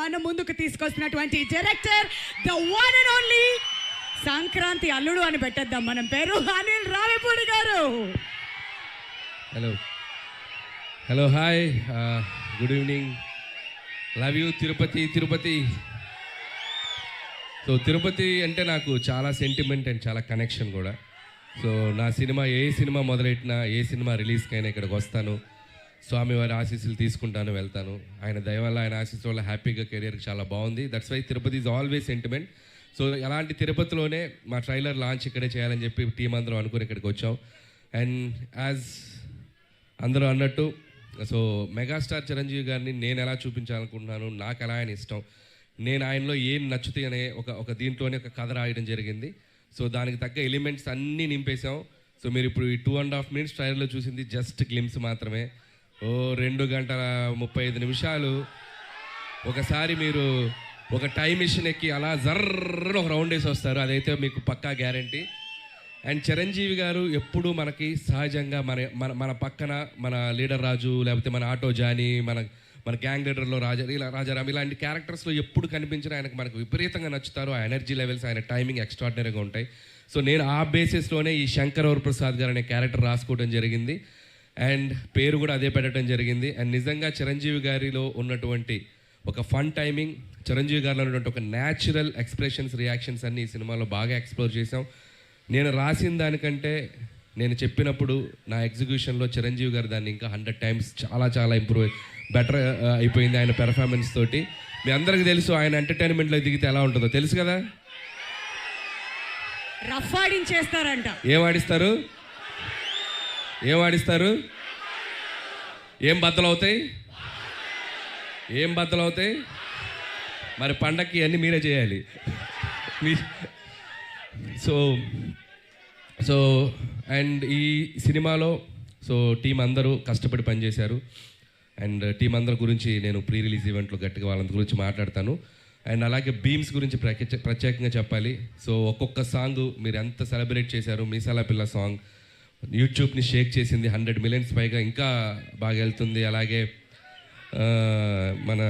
మన ముందుకు తీసుకొస్తున్నటువంటి director the one and only Sankranti అల్లుడు అని పెట్టేద్దాం మనం పేరు, Anil Ravipudi garu. Hello hello hi, good evening, love you Tirupati. So Tirupati అంటే నాకు చాలా సెంటిమెంట్ అండ్ చాలా కనెక్షన్ కూడా. సో నా సినిమా ఏ సినిమా మొదలెట్టినా, ఏ సినిమా రిలీజ్కైనా ఇక్కడికి వస్తాను, స్వామివారి ఆశీస్సులు తీసుకుంటాను, వెళ్తాను. ఆయన దయ వల్ల, ఆయన ఆశీస్సుల వల్ల హ్యాపీగా కెరియర్కి చాలా బాగుంది. That's why Tirupati is always sentiment. So అలాంటి తిరుపతిలోనే మా ట్రైలర్ లాంచ్ ఇక్కడే చేయాలని చెప్పి టీం అందరం అనుకుని ఇక్కడికి వచ్చాం. అండ్ యాజ్ అందరూ అన్నట్టు, సో మెగాస్టార్ చిరంజీవి గారిని నేను ఎలా చూపించాలనుకుంటున్నాను, నాకు ఎలా ఆయన ఇష్టం, నేను ఆయనలో ఏం నచ్చుతాయి అనే ఒక దీంట్లోనే ఒక కథ రాయడం జరిగింది. సో దానికి తగ్గ ఎలిమెంట్స్ అన్నీ నింపేశాం. సో మీరు ఇప్పుడు ఈ 2.5 minutes ట్రైలర్లో చూసింది జస్ట్ గ్లిమ్స్ మాత్రమే. 2 గంటల 35 నిమిషాలు ఒకసారి మీరు ఒక టైం మిషన్ ఎక్కి అలా జర్ర ఒక రౌండ్ వేసి వస్తారు, అదైతే మీకు పక్కా గ్యారంటీ. అండ్ చిరంజీవి గారు ఎప్పుడు మనకి సహజంగా మన పక్కన మన లీడర్ రాజు, లేకపోతే మన ఆటో జానీ, మన గ్యాంగ్ లీడర్లో రాజారాం, ఇలాంటి క్యారెక్టర్స్లో ఎప్పుడు కనిపించినా మనకు విపరీతంగా నచ్చుతారు. ఆ ఎనర్జీ లెవెల్స్, ఆయన టైమింగ్ ఎక్స్ట్రాడినరీగా ఉంటాయి. సో నేను ఆ బేసిస్లోనే ఈ శంకర్ వరప్రసాద్ గారు అనే క్యారెక్టర్ రాసుకోవడం జరిగింది. అండ్ పేరు కూడా అదే పెట్టడం జరిగింది. అండ్ నిజంగా చిరంజీవి గారిలో ఉన్నటువంటి ఒక ఫన్ టైమింగ్, చిరంజీవి గారిలో ఉన్నటువంటి ఒక న్యాచురల్ ఎక్స్ప్రెషన్స్, రియాక్షన్స్ అన్నీ ఈ సినిమాలో బాగా ఎక్స్ప్లోర్ చేసాం. నేను రాసిన దానికంటే నేను చెప్పినప్పుడు నా ఎగ్జిక్యూషన్లో చిరంజీవి గారు దాన్ని ఇంకా 100 times చాలా బెటర్ అయిపోయింది ఆయన పెర్ఫార్మెన్స్ తోటి. మీ అందరికీ తెలుసు ఆయన ఎంటర్టైన్మెంట్లో దిగితే ఎలా ఉంటుందో తెలుసు కదా. రఫ్ ఆడించేస్తారంట. ఏం ఆడిస్తారు? ఏం బద్దలవుతాయి? మరి పండక్కి అన్నీ మీరే చేయాలి. సో అండ్ ఈ సినిమాలో టీం అందరూ కష్టపడి పనిచేశారు. అండ్ టీం అందరి గురించి నేను ప్రీ రిలీజ్ ఈవెంట్లో గట్టిగా వాళ్ళ గురించి మాట్లాడతాను. అండ్ అలాగే బీమ్స్ గురించి ప్రత్యేకంగా చెప్పాలి. సో ఒక్కొక్క సాంగ్ మీరు ఎంత సెలబ్రేట్ చేశారు. మీసాల పిల్ల సాంగ్ యూట్యూబ్ని షేక్ చేసింది, 100 million పైగా ఇంకా బాగా వెళ్తుంది. అలాగే మన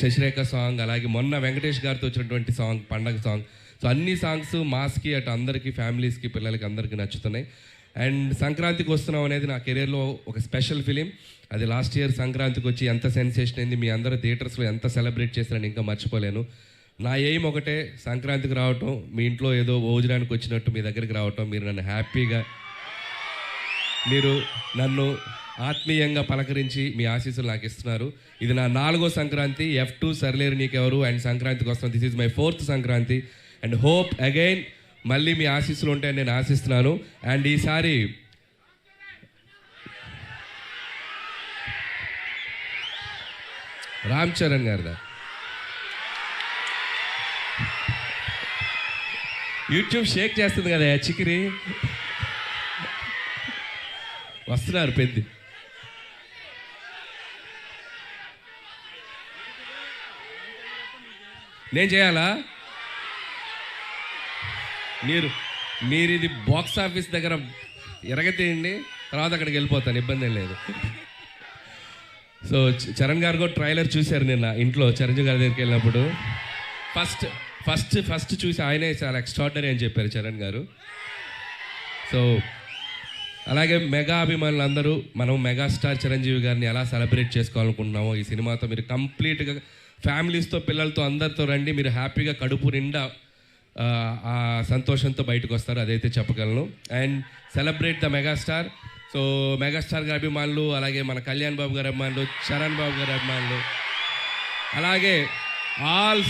శశిరేఖ సాంగ్, అలాగే మొన్న వెంకటేష్ గారితో వచ్చినటువంటి సాంగ్ పండగ సాంగ్. సో అన్ని సాంగ్స్ మాస్కి అటు అందరికీ, ఫ్యామిలీస్కి, పిల్లలకి అందరికీ నచ్చుతున్నాయి. అండ్ సంక్రాంతికి వస్తున్నాం అనేది నా కెరీర్లో ఒక స్పెషల్ ఫిలిం. అది లాస్ట్ ఇయర్ సంక్రాంతికి వచ్చి ఎంత సెన్సేషన్ అయింది, మీ అందరూ థియేటర్స్లో ఎంత సెలబ్రేట్ చేస్తారని ఇంకా మర్చిపోలేను. నా ఎయిమ్ ఒకటే, సంక్రాంతికి రావటం, మీ ఇంట్లో ఏదో భోజనానికి వచ్చినట్టు మీ దగ్గరికి రావటం, మీరు నన్ను హ్యాపీగా, మీరు నన్ను ఆత్మీయంగా పలకరించి మీ ఆశీస్సులు నాకు ఇస్తున్నారు. ఇది నా 4వ సంక్రాంతి. F2 సర్లేరు నీకెవరు అండ్ సంక్రాంతికి వస్తాను. This is my 4th Sankranti. And hope again మళ్ళీ మీ ఆశీస్సులు ఉంటాయని నేను ఆశిస్తున్నాను. అండ్ ఈసారి రామ్ చరణ్ గారిదా యూట్యూబ్ షేక్ చేస్తుంది కదా చికిరి, వస్తున్నారు పెద్ద. నేను చేయాలా? మీరు ఇది బాక్స్ ఆఫీస్ దగ్గర ఎరగతేయండి, తర్వాత అక్కడికి వెళ్ళిపోతాను, ఇబ్బంది ఏం లేదు. సో చరణ్ గారు కూడా ట్రైలర్ చూశారు నిన్న ఇంట్లో చిరంజీవి గారి దగ్గరికి వెళ్ళినప్పుడు. ఫస్ట్ చూసి ఆయనే చాలా ఎక్స్ట్రాడినరీ అని చెప్పారు చరణ్ గారు. సో అలాగే మెగా అభిమానులు అందరూ మనం మెగాస్టార్ చిరంజీవి గారిని ఎలా సెలబ్రేట్ చేసుకోవాలనుకుంటున్నామో ఈ సినిమాతో మీరు కంప్లీట్గా ఫ్యామిలీస్తో, పిల్లలతో, అందరితో రండి. మీరు హ్యాపీగా కడుపు నిండా ఆ సంతోషంతో బయటకు వస్తారు, అదైతే చెప్పగలను. And celebrate the megastar. So megastar గారి అభిమానులు, అలాగే మన కళ్యాణ్ బాబు గారి అభిమానులు, చరణ్ బాబు గారి అభిమానులు, అలాగే ఆల్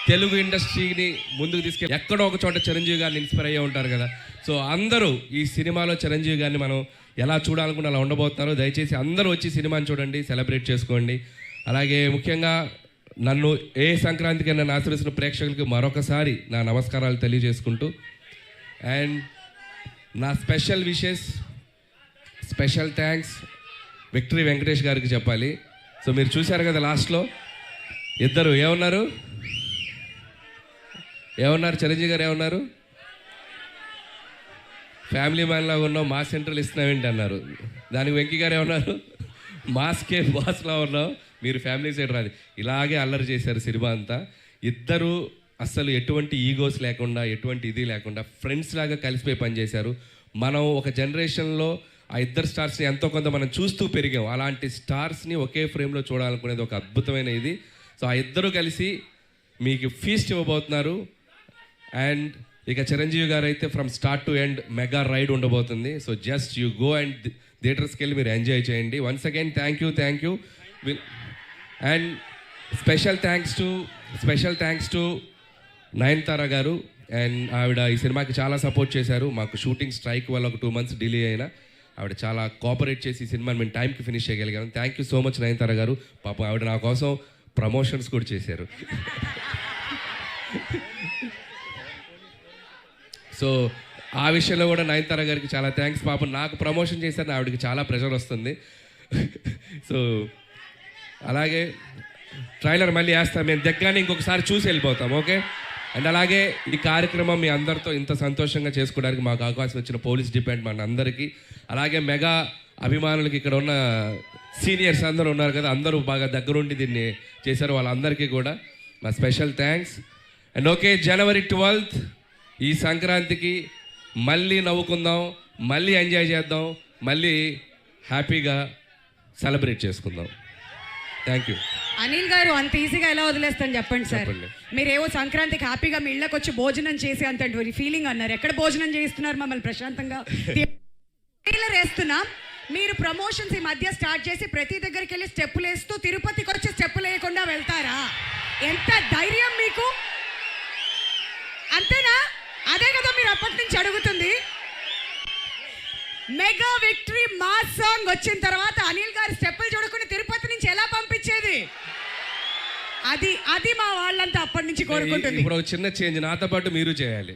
తెలుగు ఇండస్ట్రీని ముందుకు తీసుకెళ్ళి ఎక్కడో ఒక చోట చిరంజీవి గారిని ఇన్స్పైర్ అయ్యే ఉంటారు కదా. సో అందరూ ఈ సినిమాలో చిరంజీవి గారిని మనం ఎలా చూడాలనుకున్న అలా ఉండబోతున్నారు. దయచేసి అందరూ వచ్చి సినిమాని చూడండి, సెలబ్రేట్ చేసుకోండి. అలాగే ముఖ్యంగా నన్ను ఏ సంక్రాంతికి నన్ను ఆశ్రయిస్తున్న ప్రేక్షకులకి మరొకసారి నా నమస్కారాలు తెలియజేసుకుంటూ, అండ్ నా special wishes, special thanks victory Venkatesh గారికి చెప్పాలి. సో మీరు చూశారు కదా లాస్ట్లో ఇద్దరు ఏమన్నారు చిరంజీవి గారు ఏమన్నారు, ఫ్యామిలీ మ్యాన్ లాగా ఉన్నావు, మాస్ సెంటర్లు ఇస్తున్నావేంటి అన్నారు. దానికి వెంకీ గారు ఏమన్నారు, మాస్కే బాస్లా ఉన్నావు, మీరు ఫ్యామిలీ సైడ్ రాదు. ఇలాగే అల్లరి చేశారు సినిమా అంతా. ఇద్దరు అస్సలు ఎటువంటి ఈగోస్ లేకుండా, ఎటువంటి ఇది లేకుండా ఫ్రెండ్స్ లాగా కలిసిపోయి పనిచేశారు. మనం ఒక జనరేషన్లో ఆ ఇద్దరు స్టార్స్ని ఎంతో కొంత మనం చూస్తూ పెరిగాం. అలాంటి స్టార్స్ని ఒకే ఫ్రేమ్లో చూడాలనుకునేది ఒక అద్భుతమైన ఇది. సో ఆ ఇద్దరు కలిసి మీకు ఫీస్ట్ ఇవ్వబోతున్నారు. అండ్ ఇక చిరంజీవి గారు అయితే from start to end mega ride ఉండబోతుంది. So just you go and థియేటర్స్కి వెళ్ళి మీరు ఎంజాయ్ చేయండి. Once again thank you. And special thanks to Nayanthara garu. And ఆవిడ ఈ సినిమాకి చాలా సపోర్ట్ చేశారు. మాకు షూటింగ్ స్ట్రైక్ వల్ల ఒక 2 months డిలే అయినా ఆవిడ చాలా కోఆపరేట్ చేసి ఈ సినిమాని మేము టైంకి ఫినిష్ చేయగలిగాము. Thank you so much Nayanthara garu. పాపం ఆవిడ నా కోసం ప్రమోషన్స్ కూడా చేశారు. సో ఆ విషయంలో కూడా నయనతార గారికి చాలా థ్యాంక్స్. పాపం నాకు ప్రమోషన్ చేశారని ఆవిడకి చాలా ప్రెషర్ వస్తుంది. సో అలాగే ట్రైలర్ మళ్ళీ వేస్తాం మేము దగ్గరనే, ఇంకొకసారి చూసి వెళ్ళిపోతాం. ఓకే. అండ్ అలాగే ఈ కార్యక్రమం మీ అందరితో ఇంత సంతోషంగా చేసుకోవడానికి మాకు అవకాశం ఇచ్చిన పోలీస్ డిపార్ట్మెంట్ అందరికీ, అలాగే మెగా అభిమానులకి, ఇక్కడ ఉన్న సీనియర్స్ అందరూ ఉన్నారు కదా, అందరూ బాగా దగ్గరుండి దీన్ని చేశారు, వాళ్ళందరికీ కూడా మా special thanks. And okay, January 12th ఈ సంక్రాంతికి మళ్ళీ నవ్వుకుందాం, మళ్ళీ ఎంజాయ్ చేద్దాం, మళ్ళీ హ్యాపీగా సెలబ్రేట్ చేసుకుందాం. Thank you. అనిల్ గారు అంత ఈజీగా ఎలా వదిలేస్తాను చెప్పండి సార్. మీరేవో సంక్రాంతికి హ్యాపీగా మీ ఇళ్ళకి వచ్చి భోజనం చేసి అంత ఫీలింగ్ అన్నారు. ఎక్కడ భోజనం చేయిస్తున్నారు మమ్మల్ని ప్రశాంతంగా? ట్రైలర్ వేస్తున్నాం, మీరు ప్రమోషన్స్ ఈ మధ్య స్టార్ట్ చేసి ప్రతి దగ్గరికి వెళ్ళి స్టెప్పులు వేస్తూ తిరుపతికి వచ్చి స్టెప్పులు వేయకుండా వెళ్తారా? ఎంత ధైర్యం మీకు! అంతేనా? అదే కదా మీరు అప్పటి నుంచి అడుగుతుంది. మెగా విక్టరీ మాస్ సాంగ్ వచ్చిన తర్వాత అనిల్ గారు స్టెప్పులు చూడకుండా తిరుపతి నుంచి ఎలా పంపించేది? అది మా వాళ్ళంతా అప్పటి నుంచి కోరుకుంటుంది. ఇప్పుడు ఒక చిన్న చేంజ్, నాతో పాటు మీరు చేయాలి.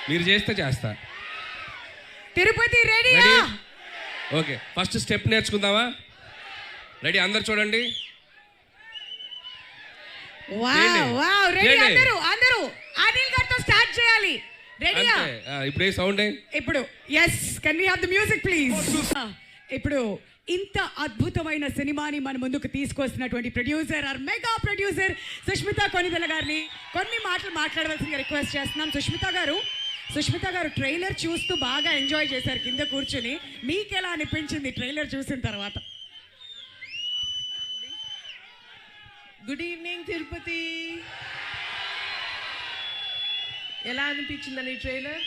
మీరు చేస్తా. Tirupati ready? Okay, first step నేర్చుకుందామా? రెడీ? అందరు చూడండి. వావ్ రెడీ అందరూ అనిల్ గారితో స్టార్ట్ చేయాలి. రెడీయా? ఇప్పుడు ఏ సౌండ్? ఇప్పుడు yes, can we have the music please? ఇప్పుడు ఇంత అద్భుతమైన సినిమాని మన ముందుకు తీసుకొస్తున్నటువంటి producer or mega producer Sushmita Konidela గారిని కొన్ని మాటలు మాట్లాడవలసిందిగా రిక్వెస్ట్ చేస్తున్నాం. సుష్మిత గారు ట్రైలర్ చూస్తూ బాగా ఎంజాయ్ చేశారు కింద కూర్చుని. మీకు ఎలా అనిపించింది ట్రైలర్ చూసిన తర్వాత? Good evening Tirupati. ఎలా అనిపించిందని ట్రైలర్?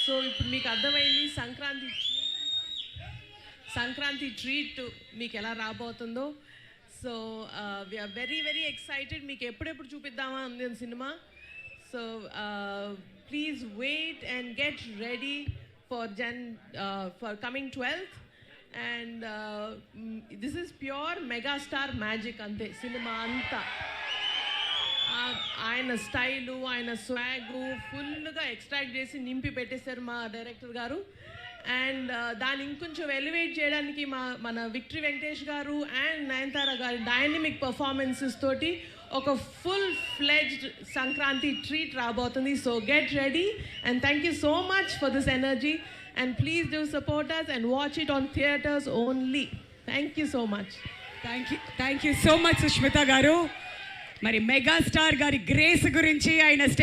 సో ఇప్పుడు మీకు అర్థమైంది సంక్రాంతి ట్రీట్ మీకు ఎలా రాబోతుందో. So we are very very excited. మీకు ఎప్పుడెప్పుడు చూపిద్దామా ఉంది cinema. So please wait and get ready for coming 12th. And this is pure megastar magic అంతే సినిమా అంతా. ఆయన స్టైలు, ఆయన స్వాగు ఫుల్గా ఎక్స్ట్రాక్ట్ చేసి నింపి పెట్టేశారు మా డైరెక్టర్ గారు. అండ్ దాన్ని ఇంకొంచెం ఎలివేట్ చేయడానికి మన విక్టరీ వెంకటేష్ గారు అండ్ నయనతార గారి డైనమిక్ పర్ఫార్మెన్సెస్ తోటి ఒక ఫుల్ ఫ్లెడ్జ్డ్ సంక్రాంతి ట్రీట్ రాబోతుంది. So get ready and thank you so much for this energy and please do support us and watch it on theaters only. Thank you so much. Thank you so much Sushmita గారు. మరి megastar గారి grace గురించి, ఆయన step